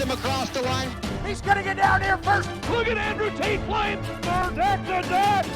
him across the line. He's going to get down here first. Look at Andrew Tate flying. Deck to deck.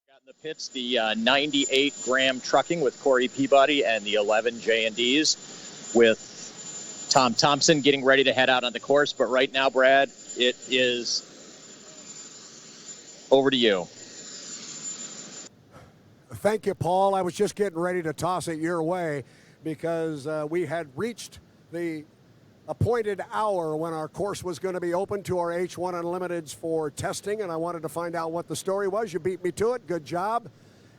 Got in the pits, the 98-gram trucking with Cory Peabody and the 11 J&Ds with Tom Thompson getting ready to head out on the course. But right now, Brad, it is over to you. Thank you, Paul. I was just getting ready to toss it your way because we had reached the appointed hour when our course was going to be open to our H1 Unlimiteds for testing, and I wanted to find out what the story was. You beat me to it. Good job.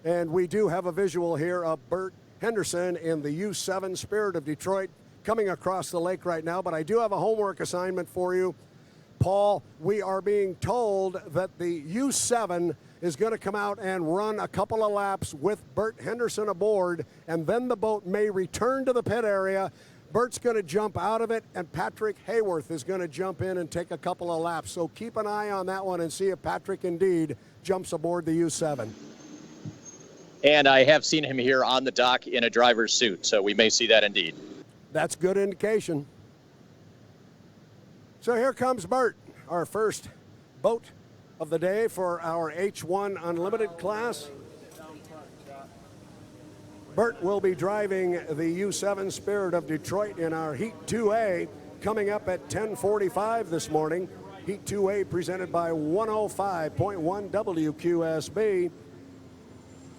And we do have a visual here of Bert Henderson in the U7 Spirit of Detroit coming across the lake right now, but I do have a homework assignment for you. Paul, we are being told that the U7 is going to come out and run a couple of laps with Bert Henderson aboard, and then the boat may return to the pit area. Bert's going to jump out of it, and Patrick Hayworth is going to jump in and take a couple of laps. So keep an eye on that one and see if Patrick indeed jumps aboard the U7. And I have seen him here on the dock in a driver's suit, so we may see that indeed. That's good indication. So here comes Bert, our first boat of the day for our H1 Unlimited class. Bert will be driving the U7 Spirit of Detroit in our Heat 2A coming up at 10:45 this morning. Heat 2A presented by 105.1 WQSB.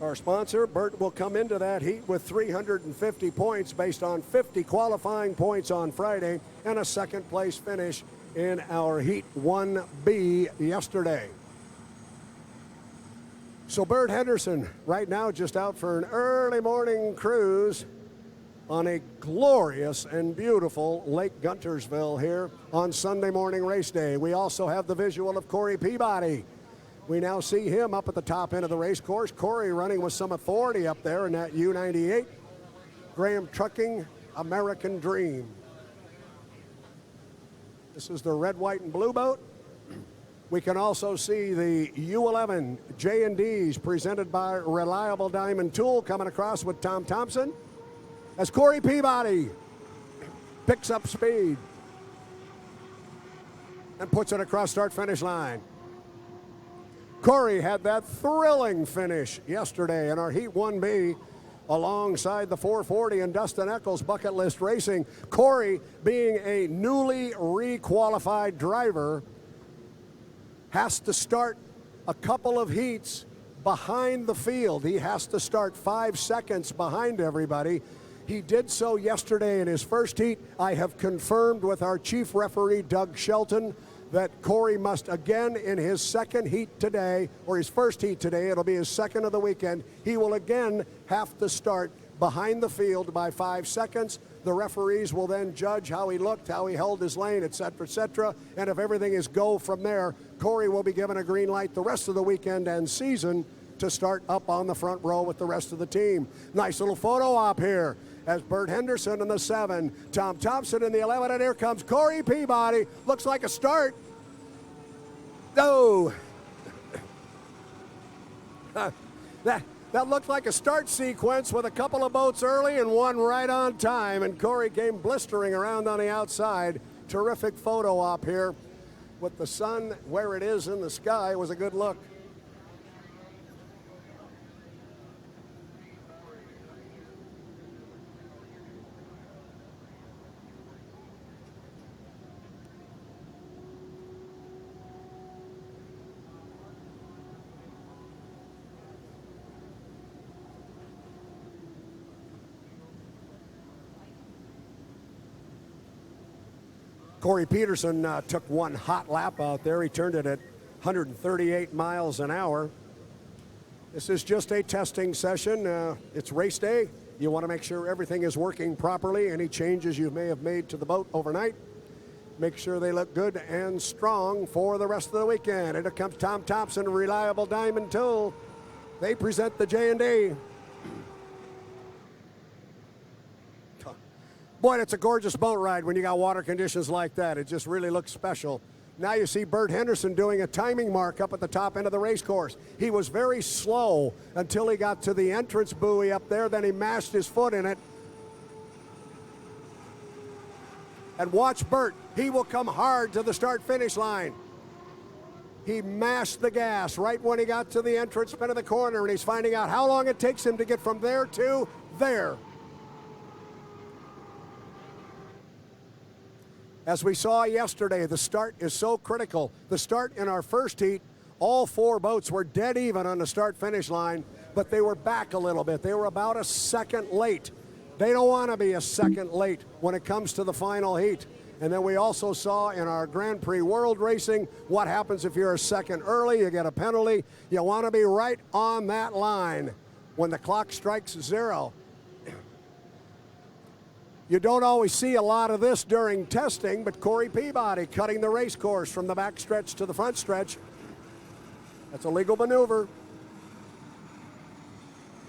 Our sponsor, Bert, will come into that heat with 350 points based on 50 qualifying points on Friday and a second place finish in our Heat 1B yesterday. So Bert Henderson right now just out for an early morning cruise on a glorious and beautiful Lake Guntersville here on Sunday morning race day. We also have the visual of Cory Peabody. We now see him up at the top end of the race course. Cory running with some authority up there in that U98. Graham Trucking American Dream. This is the red, white, and blue boat. We can also see the U11 J&Ds presented by Reliable Diamond Tool coming across with Tom Thompson as Cory Peabody picks up speed and puts it across start-finish line. Cory had that thrilling finish yesterday in our Heat 1B alongside the 440 and Dustin Eccles Bucket List Racing. Cory, being a newly re-qualified driver, has to start a couple of heats behind the field. He has to start 5 seconds behind everybody. He did so yesterday in his first heat. I have confirmed with our chief referee, Doug Shelton, that Cory must again in his second heat today, or his first heat today, it'll be his second of the weekend, he will again have to start behind the field by 5 seconds. The referees will then judge how he looked, how he held his lane, et cetera, and if everything is go from there, Cory will be given a green light the rest of the weekend and season to start up on the front row with the rest of the team. Nice little photo op here as Bert Henderson in the 7, Tom Thompson in the 11, and here comes Cory Peabody. Looks like a start. Oh, that looked like a start sequence with a couple of boats early and one right on time, and Cory came blistering around on the outside. Terrific photo op here with the sun where it is in the sky. It was a good look. Cory Peterson took one hot lap out there. He turned it at 138 miles an hour. This is just a testing session. It's race day. You want to make sure everything is working properly. Any changes you may have made to the boat overnight, make sure they look good and strong for the rest of the weekend. And here comes Tom Thompson, Reliable Diamond Tool. They present the J&D. Boy, it's a gorgeous boat ride when you got water conditions like that. It just really looks special. Now you see Bert Henderson doing a timing mark up at the top end of the race course. He was very slow until he got to the entrance buoy up there. Then he mashed his foot in it. And watch Bert. He will come hard to the start-finish line. He mashed the gas right when he got to the entrance pin of the corner, and he's finding out how long it takes him to get from there to there. As we saw yesterday, the start is so critical. The start in our first heat, all four boats were dead even on the start-finish line, but they were back a little bit. They were about a second late. They don't want to be a second late when it comes to the final heat. And then we also saw in our Grand Prix World Racing what happens if you're a second early. You get a penalty. You want to be right on that line when the clock strikes 0. You don't always see a lot of this during testing, but Cory Peabody cutting the race course from the back stretch to the front stretch. That's a legal maneuver.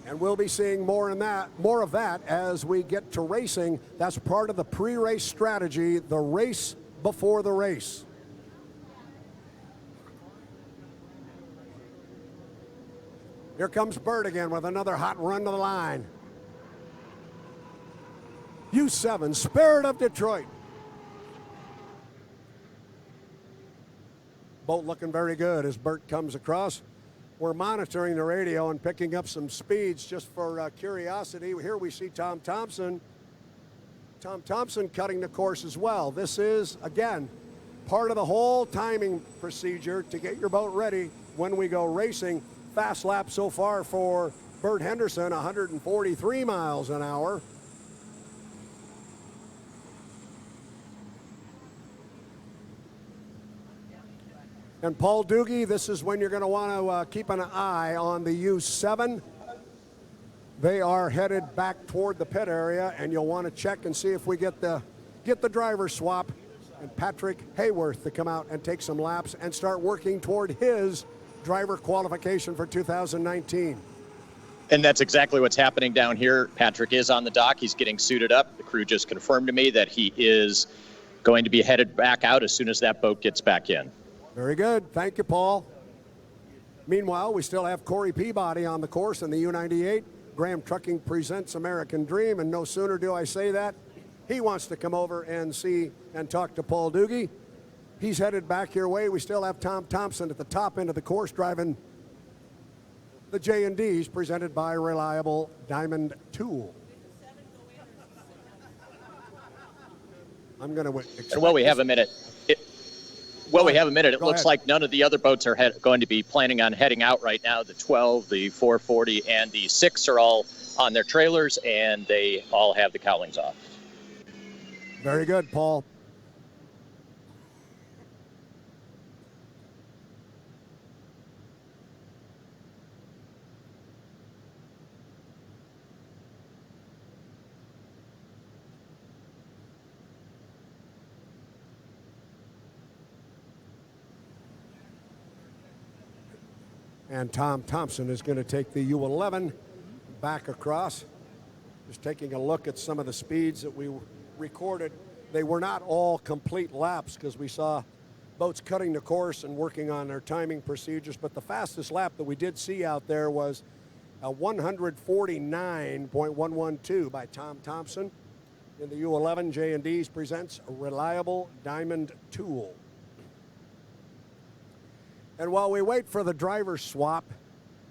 And we'll be seeing more of that as we get to racing. That's part of the pre-race strategy, the race before the race. Here comes Bert again with another hot run to the line. U7, Spirit of Detroit. Boat looking very good as Bert comes across. We're monitoring the radio and picking up some speeds just for curiosity. Here we see Tom Thompson. Tom Thompson cutting the course as well. This is, again, part of the whole timing procedure to get your boat ready when we go racing. Fast lap so far for Bert Henderson, 143 miles an hour. And Paul Doogie, this is when you're going to want to keep an eye on the U7. They are headed back toward the pit area, and you'll want to check and see if we get the driver swap and Patrick Hayworth to come out and take some laps and start working toward his driver qualification for 2019. And that's exactly what's happening down here. Patrick is on the dock. He's getting suited up. The crew just confirmed to me that he is going to be headed back out as soon as that boat gets back in. Very good. Thank you, Paul. Meanwhile, we still have Cory Peabody on the course in the U98. Graham Trucking presents American Dream, and no sooner do I say that, he wants to come over and see and talk to Paul Doogie. He's headed back your way. We still have Tom Thompson at the top end of the course driving the J&Ds presented by Reliable Diamond Tool. I'm going to... Well, we have a minute. It looks like none of the other boats are going to be planning on heading out right now. The 12, the 440, and the 6 are all on their trailers, and they all have the cowlings off. Very good, Paul. And Tom Thompson is going to take the U11 back across. Just taking a look at some of the speeds that we recorded. They were not all complete laps because we saw boats cutting the course and working on their timing procedures. But the fastest lap that we did see out there was a 149.112 by Tom Thompson in the U11. J&D's presents a Reliable Diamond Tool. And while we wait for the driver swap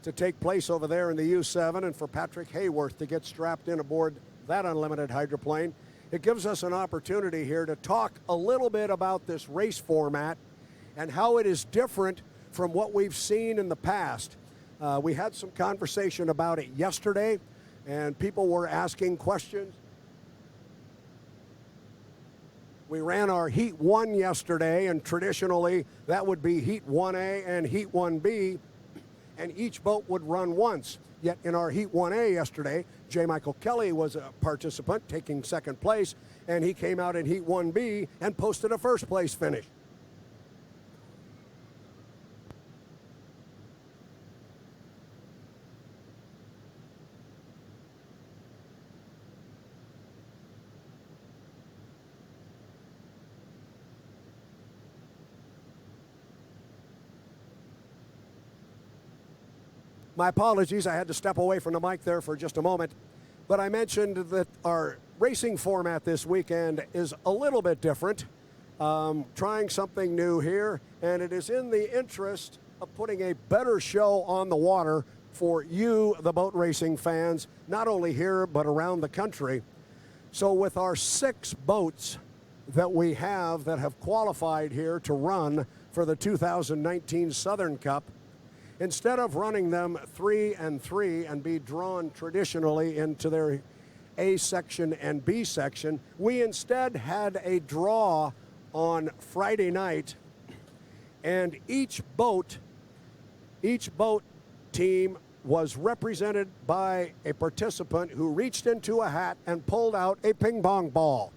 to take place over there in the U7 and for Patrick Hayworth to get strapped in aboard that unlimited hydroplane, it gives us an opportunity here to talk a little bit about this race format and how it is different from what we've seen in the past. We had some conversation about it yesterday, and people were asking questions. We ran our Heat 1 yesterday, and traditionally that would be Heat 1A and Heat 1B, and each boat would run once. Yet in our Heat 1A yesterday, J. Michael Kelly was a participant taking second place, and he came out in Heat 1B and posted a first place finish. My apologies, I had to step away from the mic there for just a moment. But I mentioned that our racing format this weekend is a little bit different. Trying something new here, and it is in the interest of putting a better show on the water for you, the boat racing fans, not only here but around the country. So with our 6 boats that we have that have qualified here to run for the 2019 Southern Cup, instead of running them 3 and 3 and be drawn traditionally into their A section and B section, we instead had a draw on Friday night, and each boat team was represented by a participant who reached into a hat and pulled out a ping pong ball.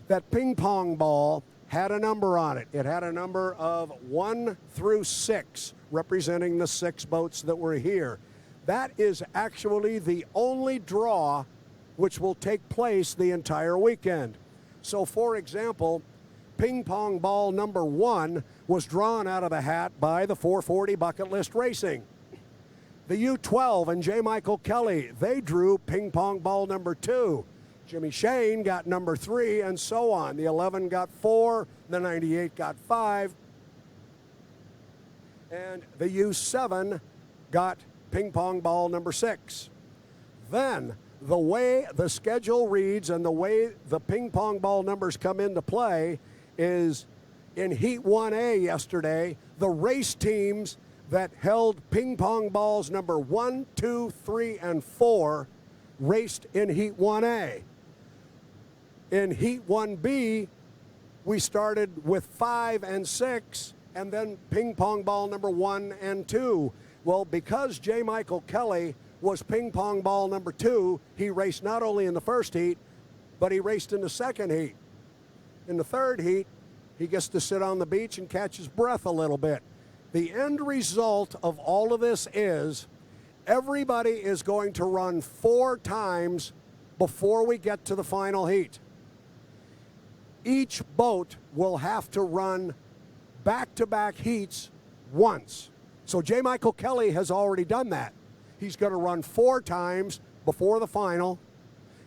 That ping pong ball had a number on it. It had a number of 1 through 6, representing the 6 boats that were here. That is actually the only draw which will take place the entire weekend. So, for example, ping pong ball number 1 was drawn out of the hat by the 440 Bucket List Racing. The U12 and J. Michael Kelly, they drew ping pong ball number 2. Jimmy Shane got number 3, and so on. The 11 got 4, the 98 got 5, and the U7 got ping pong ball number 6. Then, the way the schedule reads and the way the ping pong ball numbers come into play is in Heat 1A yesterday, the race teams that held ping pong balls number 1, 2, 3, and 4 raced in Heat 1A. In Heat 1B, we started with 5 and 6, and then ping pong ball number 1 and 2. Well, because J. Michael Kelly was ping pong ball number 2, he raced not only in the first heat, but he raced in the second heat. In the third heat, he gets to sit on the beach and catch his breath a little bit. The end result of all of this is everybody is going to run 4 times before we get to the final heat. Each boat will have to run back-to-back heats once. So J. Michael Kelly has already done that. He's going to run 4 times before the final.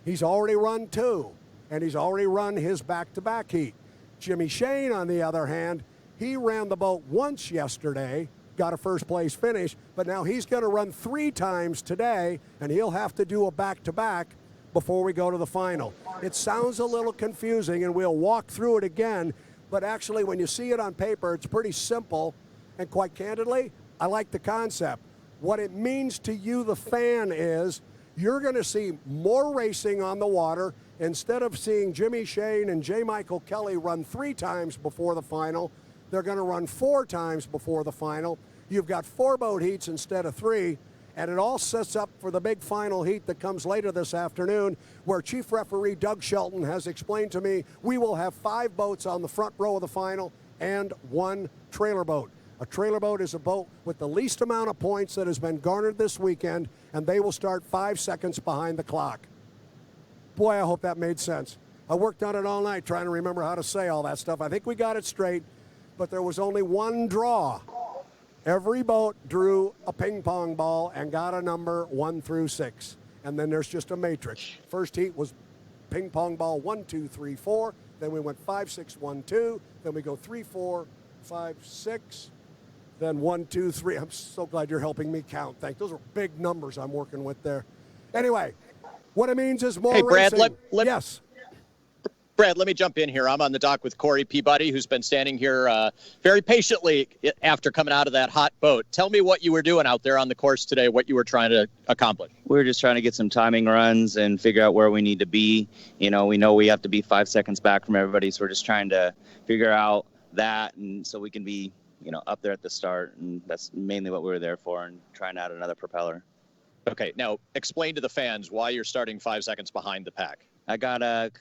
He's already run 2, and he's already run his back-to-back heat. Jimmy Shane, on the other hand, he ran the boat once yesterday, got a first-place finish, but now he's going to run 3 times today, and he'll have to do a back-to-back before we go to the final. It sounds a little confusing, and we'll walk through it again, but actually when you see it on paper, it's pretty simple, and quite candidly, I like the concept. What it means to you, the fan, is you're going to see more racing on the water. Instead of seeing Jimmy Shane and J. Michael Kelly run 3 times before the final, they're going to run 4 times before the final. You've got 4 boat heats instead of 3, and it all sets up for the big final heat that comes later this afternoon, where Chief Referee Doug Shelton has explained to me we will have 5 boats on the front row of the final and 1 trailer boat. A trailer boat is a boat with the least amount of points that has been garnered this weekend, and they will start 5 seconds behind the clock. Boy, I hope that made sense. I worked on it all night trying to remember how to say all that stuff. I think we got it straight, but there was only 1 draw. Every boat drew a ping pong ball and got a number 1 through 6. And then there's just a matrix. First heat was ping pong ball 1, 2, 3, 4. Then we went 5, 6, 1, 2. Then we go 3, 4, 5, 6. Then 1, 2, 3. I'm so glad you're helping me count. Thanks. Those are big numbers I'm working with there. Anyway, what it means is more Brad, racing. Yes. Brad, let me jump in here. I'm on the dock with Cory Peabody, who's been standing here very patiently after coming out of that hot boat. Tell me what you were doing out there on the course today, what you were trying to accomplish. We were just trying to get some timing runs and figure out where we need to be. You know we have to be 5 seconds back from everybody, so we're just trying to figure out that, and so we can be, up there at the start, and that's mainly what we were there for, and trying to add another propeller. Okay, now explain to the fans why you're starting 5 seconds behind the pack. I got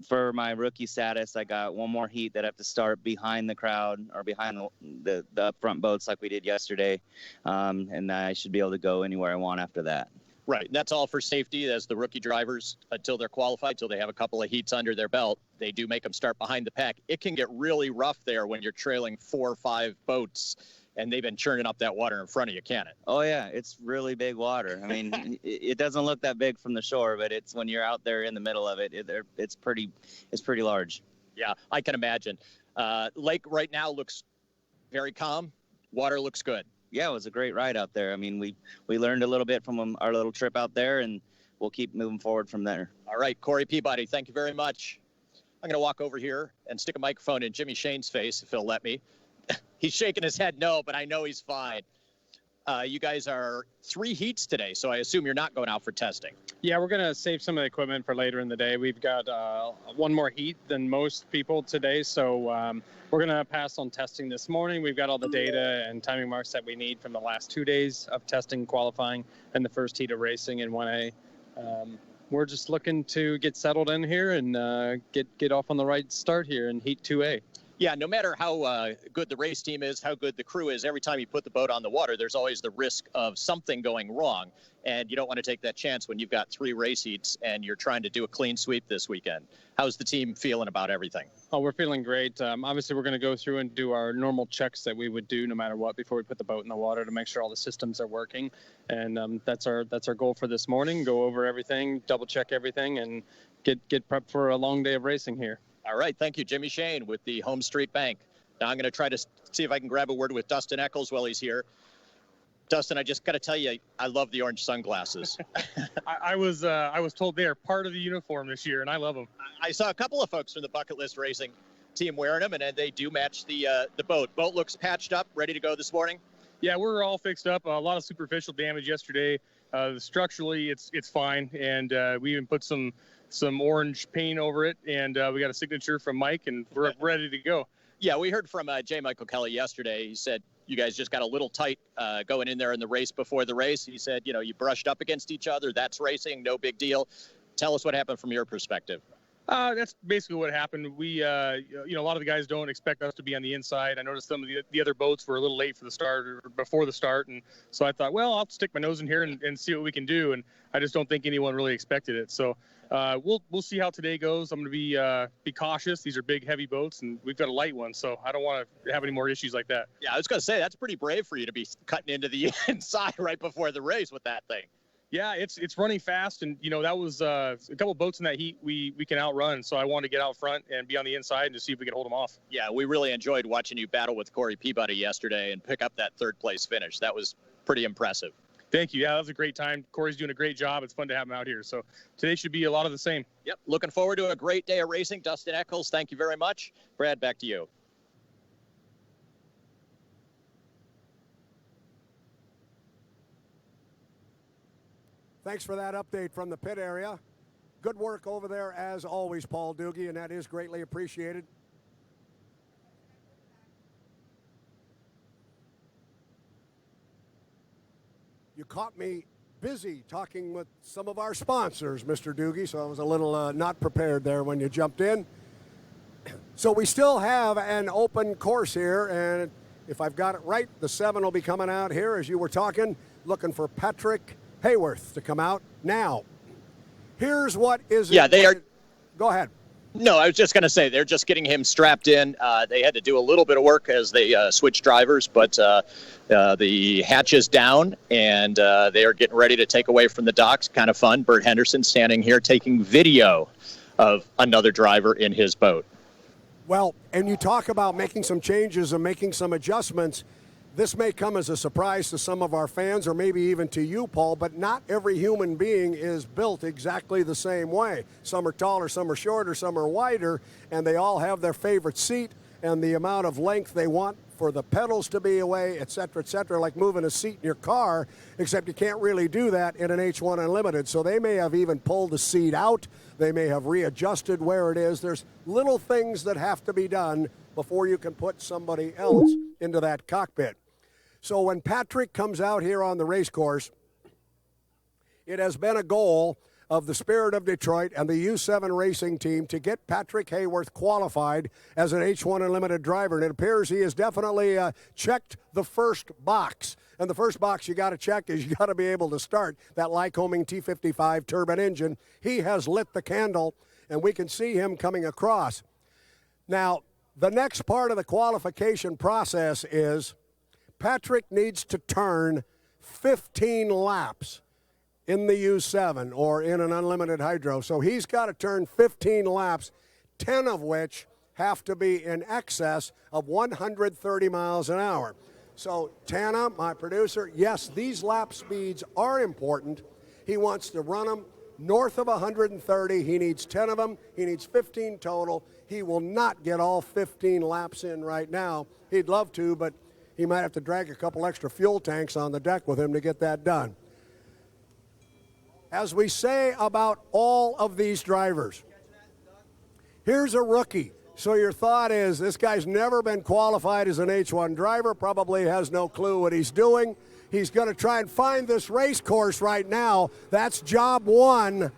for my rookie status, I got 1 more heat that I have to start behind the crowd or behind the up front boats like we did yesterday, and I should be able to go anywhere I want after that. Right, and that's all for safety as the rookie drivers, until they're qualified, till they have a couple of heats under their belt. They do make them start behind the pack. It can get really rough there when you're trailing 4 or 5 boats and they've been churning up that water in front of you, can it? Oh yeah, it's really big water. I mean, it doesn't look that big from the shore, but it's when you're out there in the middle of it, it's pretty large. Yeah, I can imagine. Lake right now looks very calm. Water looks good. Yeah, it was a great ride out there. I mean, we learned a little bit from our little trip out there, and we'll keep moving forward from there. All right, Cory Peabody, thank you very much. I'm going to walk over here and stick a microphone in Jimmy Shane's face, if he'll let me. He's shaking his head no, but I know he's fine. You guys are 3 heats today, so I assume you're not going out for testing. Yeah, we're going to save some of the equipment for later in the day. We've got one more heat than most people today, so we're going to pass on testing this morning. We've got all the data and timing marks that we need from the last 2 days of testing, qualifying, and the first heat of racing in 1A. We're just looking to get settled in here and get off on the right start here in Heat 2A. Yeah, no matter how good the race team is, how good the crew is, every time you put the boat on the water, there's always the risk of something going wrong. And you don't want to take that chance when you've got 3 race heats and you're trying to do a clean sweep this weekend. How's the team feeling about everything? Oh, we're feeling great. Obviously, we're going to go through and do our normal checks that we would do no matter what before we put the boat in the water to make sure all the systems are working. And that's our goal for this morning. Go over everything, double check everything, and get prepped for a long day of racing here. All right. Thank you, Jimmy Shane with the Home Street Bank. Now I'm going to try to see if I can grab a word with Dustin Eccles while he's here. Dustin, I just got to tell you, I love the orange sunglasses. I was told they are part of the uniform this year, and I love them. I saw a couple of folks from the Bucket List Racing team wearing them, and they do match the boat. Boat looks patched up, ready to go this morning. Yeah, we're all fixed up. A lot of superficial damage yesterday. Structurally, it's fine, and we even put some orange paint over it, and we got a signature from Mike, and we're ready to go. Yeah, we heard from J. Michael Kelly yesterday. He said you guys just got a little tight going in there in the race before the race. He said, you brushed up against each other. That's racing, no big deal. Tell us what happened from your perspective. That's basically what happened. We, a lot of the guys don't expect us to be on the inside. I noticed some of the other boats were a little late for the start or before the start. And so I thought, well, I'll stick my nose in here and see what we can do. And I just don't think anyone really expected it. So we'll see how today goes. I'm going to be cautious. These are big, heavy boats, and we've got a light one. So I don't want to have any more issues like that. Yeah, I was going to say, that's pretty brave for you to be cutting into the inside right before the race with that thing. Yeah, it's running fast, and that was a couple boats in that heat we can outrun. So I wanted to get out front and be on the inside and to see if we could hold them off. Yeah, we really enjoyed watching you battle with Cory Peabody yesterday and pick up that 3rd place finish. That was pretty impressive. Thank you. Yeah, that was a great time. Cory's doing a great job. It's fun to have him out here. So today should be a lot of the same. Yep, looking forward to a great day of racing. Dustin Eccles, thank you very much. Brad, back to you. Thanks for that update from the pit area. Good work over there as always, Paul Doogie, and that is greatly appreciated. You caught me busy talking with some of our sponsors, Mr. Doogie, so I was a little not prepared there when you jumped in. So we still have an open course here, and if I've got it right, the 7 will be coming out here as you were talking, looking for Patrick Hayworth to come out now. Here's what is. Yeah, they are. Go ahead. No, I was just going to say they're just getting him strapped in. They had to do a little bit of work as they switched drivers, but the hatch is down, and they are getting ready to take away from the docks. Kind of fun. Bert Henderson standing here taking video of another driver in his boat. Well, and you talk about making some changes and making some adjustments. This may come as a surprise to some of our fans or maybe even to you, Paul, but not every human being is built exactly the same way. Some are taller, some are shorter, some are wider, and they all have their favorite seat and the amount of length they want for the pedals to be away, et cetera, like moving a seat in your car, except you can't really do that in an H1 Unlimited. So they may have even pulled the seat out. They may have readjusted where it is. There's little things that have to be done before you can put somebody else into that cockpit. So when Patrick comes out here on the race course, it has been a goal of the Spirit of Detroit and the U7 racing team to get Patrick Hayworth qualified as an H1 Unlimited driver. And it appears he has definitely checked the first box. And the first box you got to check is you got to be able to start that Lycoming T55 turbine engine. He has lit the candle, and we can see him coming across. Now, the next part of the qualification process is Patrick needs to turn 15 laps in the U7 or in an unlimited hydro. So he's got to turn 15 laps, 10 of which have to be in excess of 130 miles an hour. So Tana, my producer, yes, these lap speeds are important. He wants to run them north of 130. He needs 10 of them. He needs 15 total. He will not get all 15 laps in right now. He'd love to, but he might have to drag a couple extra fuel tanks on the deck with him to get that done. As we say about all of these drivers, here's a rookie. So your thought is, this guy's never been qualified as an H1 driver, probably has no clue what he's doing. He's going to try and find this race course right now. That's job one.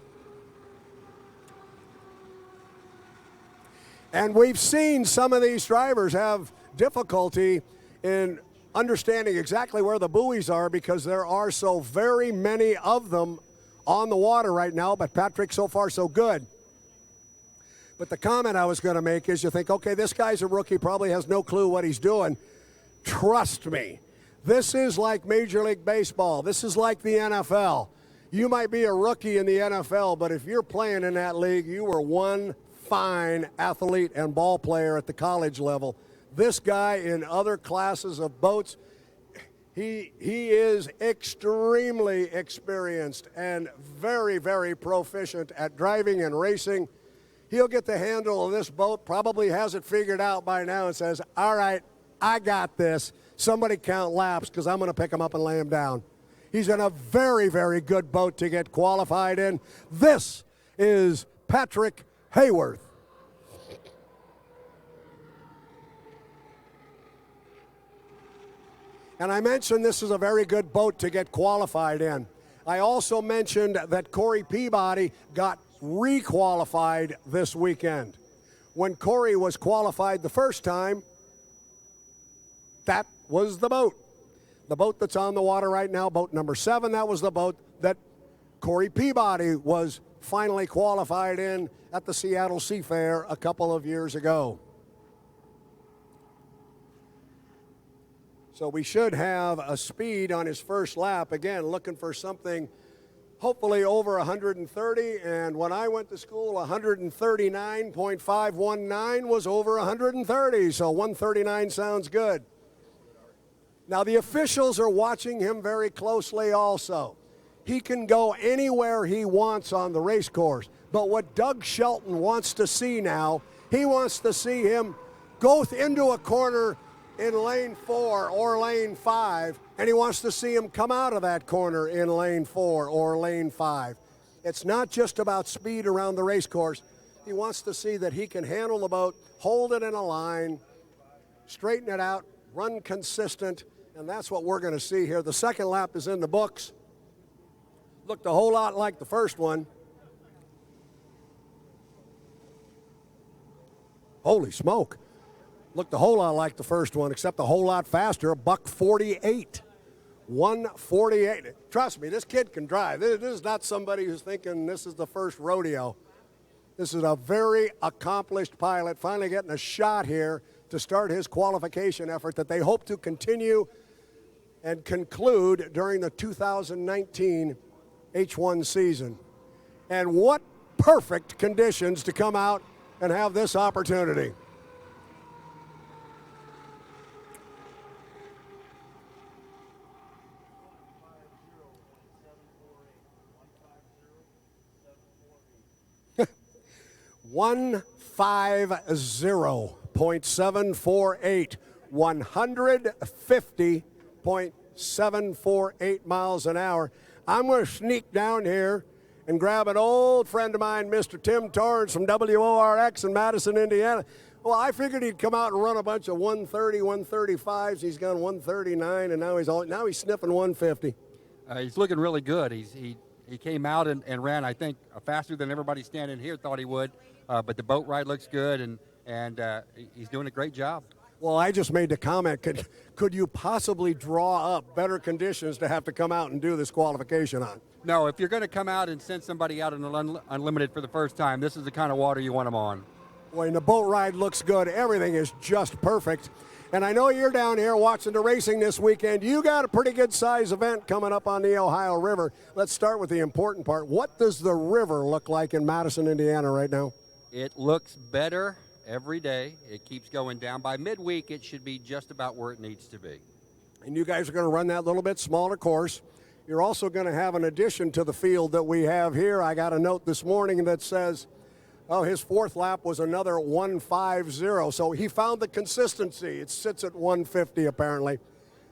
And we've seen some of these drivers have difficulty in understanding exactly where the buoys are because there are so very many of them on the water right now, but Patrick so far so good. But the comment I was going to make is you think, okay, this guy's a rookie, probably has no clue what he's doing. Trust me, this is like Major League Baseball. This is like the NFL. You might be a rookie in the NFL, but if you're playing in that league, you were one fine athlete and ball player at the college level. This guy in other classes of boats, he is extremely experienced and very, very proficient at driving and racing. He'll get the handle of this boat, probably has it figured out by now and says, all right, I got this. Somebody count laps because I'm going to pick him up and lay him down. He's in a very, very good boat to get qualified in. This is Patrick Hayworth. And I mentioned this is a very good boat to get qualified in. I also mentioned that Cory Peabody got re-qualified this weekend. When Cory was qualified the first time, that was the boat. The boat that's on the water right now, boat number 7, that was the boat that Cory Peabody was finally qualified in at the Seattle Seafair a couple of years ago. So we should have a speed on his first lap. Again, looking for something hopefully over 130. And when I went to school, 139.519 was over 130. So 139 sounds good. Now the officials are watching him very closely also. He can go anywhere he wants on the race course. But what Doug Shelton wants to see now, he wants to see him go into a corner in lane 4 or lane 5, and he wants to see him come out of that corner in lane 4 or lane 5. It's not just about speed around the race course. He wants to see that he can handle the boat, hold it in a line, straighten it out, run consistent, and that's what we're going to see here. The second lap is in the books. Looked a whole lot like the first one. Holy smoke. Looked a whole lot like the first one, except a whole lot faster, $1:48. 1:48. Trust me, this kid can drive. This is not somebody who's thinking this is the first rodeo. This is a very accomplished pilot, finally getting a shot here to start his qualification effort that they hope to continue and conclude during the 2019 H1 season. And what perfect conditions to come out and have this opportunity. $150.748, 150.748 miles an hour. I'm going to sneak down here and grab an old friend of mine, Mr. Tim Torrance from WORX in Madison, Indiana. Well, I figured he'd come out and run a bunch of 130, 135s. He's gone 139, and now he's sniffing 150. He's looking really good. He came out and ran, I think, faster than everybody standing here thought he would. But the boat ride looks good, and he's doing a great job. Well, I just made the comment, could you possibly draw up better conditions to have to come out and do this qualification on? No, if you're going to come out and send somebody out in Unlimited for the first time, this is the kind of water you want them on. Boy, and the boat ride looks good. Everything is just perfect. And I know you're down here watching the racing this weekend. You got a pretty good size event coming up on the Ohio River. Let's start with the important part. What does the river look like in Madison, Indiana right now? It looks better every day. It keeps going down. By midweek, it should be just about where it needs to be. And you guys are going to run that little bit smaller course. You're also going to have an addition to the field that we have here. I got a note this morning that says, oh, his fourth lap was another 150. So he found the consistency. It sits at 150 apparently.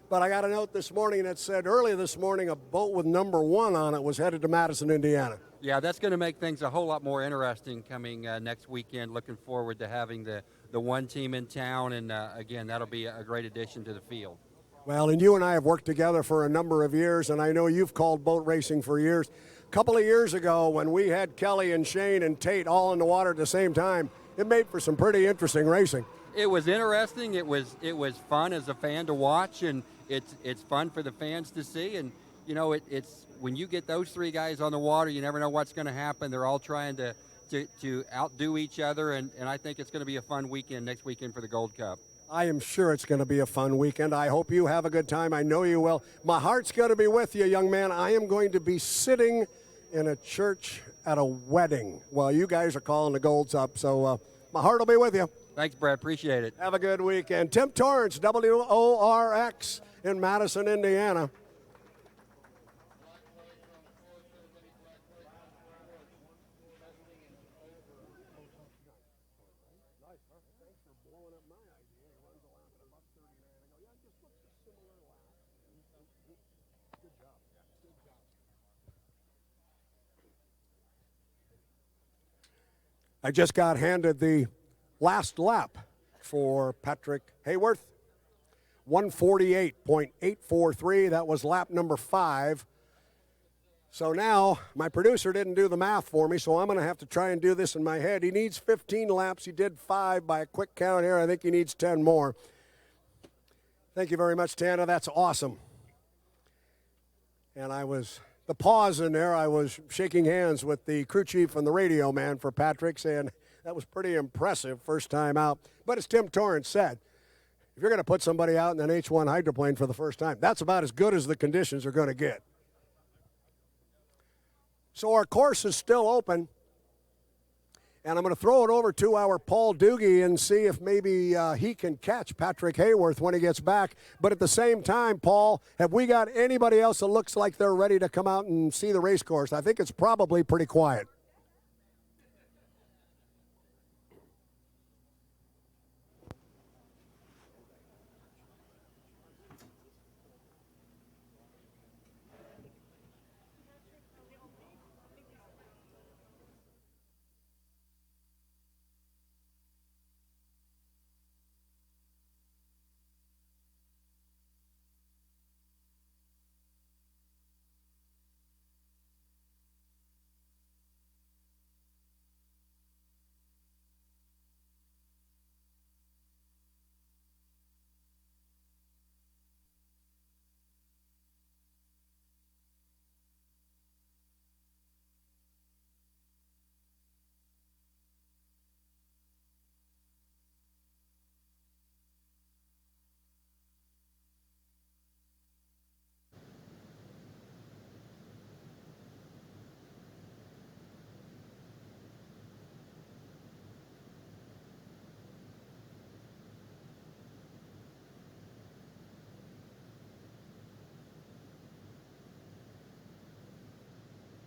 But I got a note this morning that said early this morning a boat with number 1 on it was headed to Madison, Indiana. Yeah, that's going to make things a whole lot more interesting coming next weekend. Looking forward to having the one team in town. And, again, that'll be a great addition to the field. Well, and you and I have worked together for a number of years, and I know you've called boat racing for years. A couple of years ago when we had Kelly and Shane and Tate all in the water at the same time, it made for some pretty interesting racing. It was interesting. It was fun as a fan to watch, and it's fun for the fans to see. And, you know, it's when you get those three guys on the water, you never know what's going to happen. They're all trying to outdo each other, and I think it's going to be a fun weekend next weekend for the Gold Cup. I am sure it's going to be a fun weekend. I hope you have a good time. I know you will. My heart's going to be with you, young man. I am going to be sitting in a church at a wedding while you guys are calling the golds up. So my heart will be with you. Thanks, Brad. Appreciate it. Have a good weekend. Tim Torrance, WORX in Madison, Indiana. I just got handed the last lap for Patrick Hayworth. 148.843. That was lap number 5. So now my producer didn't do the math for me, so I'm going to have to try and do this in my head. He needs 15 laps. He did 5 by a quick count here. I think he needs 10 more. Thank you very much, Tana. That's awesome. And the pause in there, I was shaking hands with the crew chief and the radio man for Patrick, saying that was pretty impressive first time out. But as Tim Torrance said, if you're going to put somebody out in an H1 hydroplane for the first time, that's about as good as the conditions are going to get. So our course is still open, and I'm going to throw it over to our Paul Doogie and see if maybe he can catch Patrick Hayworth when he gets back. But at the same time, Paul, have we got anybody else that looks like they're ready to come out and see the race course? I think it's probably pretty quiet.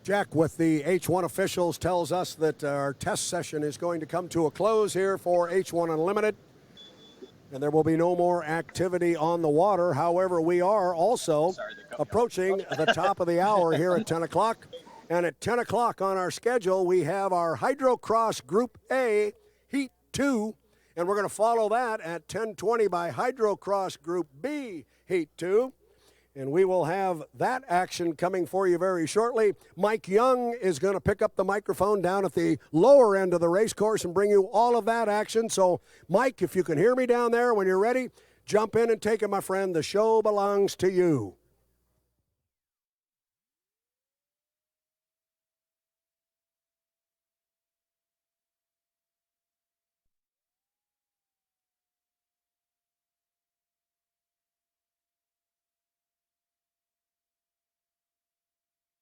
Jack with the H1 officials tells us that our test session is going to come to a close here for H1 Unlimited, and there will be no more activity on the water. However, we are also approaching the top of the hour here at 10 o'clock. And at 10 o'clock on our schedule, we have our Hydrocross Group A Heat 2, and we're going to follow that at 10:20 by Hydrocross Group B Heat 2. And we will have that action coming for you very shortly. Mike Young is going to pick up the microphone down at the lower end of the race course and bring you all of that action. So, Mike, if you can hear me down there when you're ready, jump in and take it, my friend. The show belongs to you.